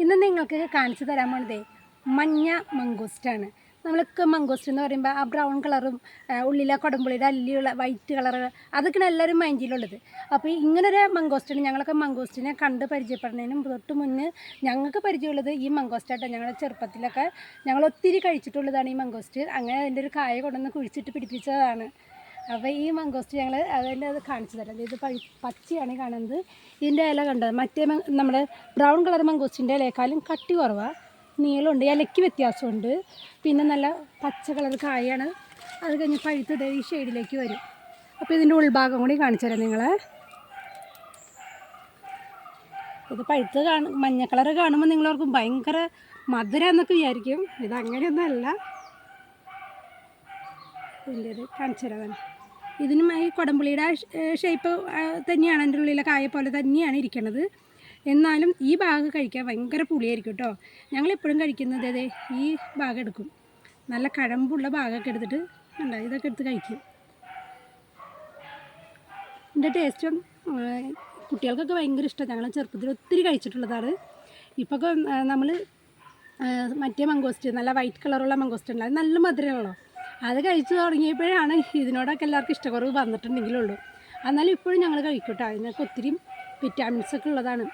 ഇന്ന് നിങ്ങൾക്ക് കാണിച്ചു തരാൻ പോണതേ മഞ്ഞ മംഗോസ്റ്റാണ്. നമ്മളൊക്കെ മംഗോസ്റ്റ് എന്ന് പറയുമ്പോൾ ആ ബ്രൗൺ കളറും ഉള്ളിലെ കൊടമ്പുളിയുടെ അല്ലിയുള്ള വൈറ്റ് കളറ് അതൊക്കെയാണ് എല്ലാവരും മൈൻഡിലുള്ളത്. അപ്പോൾ ഇങ്ങനൊരു മംഗോസ്റ്റാണ്. ഞങ്ങളൊക്കെ മംഗോസ്റ്റിനെ കണ്ട് പരിചയപ്പെടുന്നതിനും തൊട്ട് മുന്നേ ഞങ്ങൾക്ക് പരിചയമുള്ളത് ഈ മംഗോസ്റ്റാട്ടോ. ഞങ്ങളുടെ ചെറുപ്പത്തിലൊക്കെ ഞങ്ങൾ ഒത്തിരി കഴിച്ചിട്ടുള്ളതാണ് ഈ മംഗോസ്റ്റ്. അങ്ങനെ അതിൻ്റെ ഒരു കായ കൊണ്ടുവന്ന് കുഴിച്ചിട്ട് പിടിപ്പിച്ചതാണ്. അപ്പോൾ ഈ മംഗോസ്റ്റ് ഞങ്ങൾ അതിൻ്റെ അത് കാണിച്ചു തരാം. ഇത് പച്ചയാണ് കാണുന്നത്. ഇതിൻ്റെ ഇല കണ്ടത് മറ്റേ നമ്മുടെ ബ്രൗൺ കളർ മംഗോസ്റ്റിൻ്റെ ഇലയേക്കാളും കട്ടി കുറവാണ്, നീളമുണ്ട്, ഇലയ്ക്ക് വ്യത്യാസമുണ്ട്. പിന്നെ നല്ല പച്ച കളർ കായാണ്. അത് കഴിഞ്ഞ് പഴുത്തത് ഈ ഷെയ്ഡിലേക്ക് വരും. അപ്പോൾ ഇതിൻ്റെ ഉൾഭാഗം കൂടി കാണിച്ചു തരാം നിങ്ങളെ. ഇത് പഴുത്ത് മഞ്ഞ കളർ കാണുമ്പോൾ നിങ്ങളോർക്കും ഭയങ്കര മധുരം എന്നൊക്കെ വിചാരിക്കും. ഇതങ്ങനെയൊന്നുമല്ല. ഇതിൻ്റെ ഇത് കാണിച്ചു തരാം. ഇതിനും ഈ കൊടംപുളിയുടെ ഷേപ്പ് തന്നെയാണ്, എൻ്റെ ഉള്ളിലെ കായ പോലെ തന്നെയാണ് ഇരിക്കുന്നത്. എന്നാലും ഈ ഭാഗം കഴിക്കാൻ ഭയങ്കര പുളിയായിരിക്കും കേട്ടോ. ഞങ്ങളെപ്പോഴും കഴിക്കുന്നത് അതെ ഈ ഭാഗം എടുക്കും. നല്ല കഴമ്പുള്ള ഭാഗമൊക്കെ എടുത്തിട്ട് ഉണ്ടോ ഇതൊക്കെ എടുത്ത് കഴിക്കും. ഇതിൻ്റെ ടേസ്റ്റും കുട്ടികൾക്കൊക്കെ ഭയങ്കര ഇഷ്ടം. ഞങ്ങൾ ചെറുപ്പത്തിൽ ഒത്തിരി കഴിച്ചിട്ടുള്ളതാണ്. ഇപ്പോൾ നമ്മൾ മറ്റേ മംഗോസ്റ്റ് നല്ല വൈറ്റ് കളറുള്ള മംഗോസ്റ്റ് ഉണ്ട്, അത് നല്ല മധുരമുള്ളൂ. അത് കഴിച്ച് തുടങ്ങിയപ്പോഴാണ് ഇതിനോടൊക്കെ എല്ലാവർക്കും ഇഷ്ടക്കുറവ് വന്നിട്ടുണ്ടെങ്കിലുള്ളൂ. എന്നാലും ഇപ്പോഴും ഞങ്ങൾ കഴിക്കും കേട്ടോ. അതിനൊക്കെ ഒത്തിരി വിറ്റാമിൻസൊക്കെ ഉള്ളതാണ്.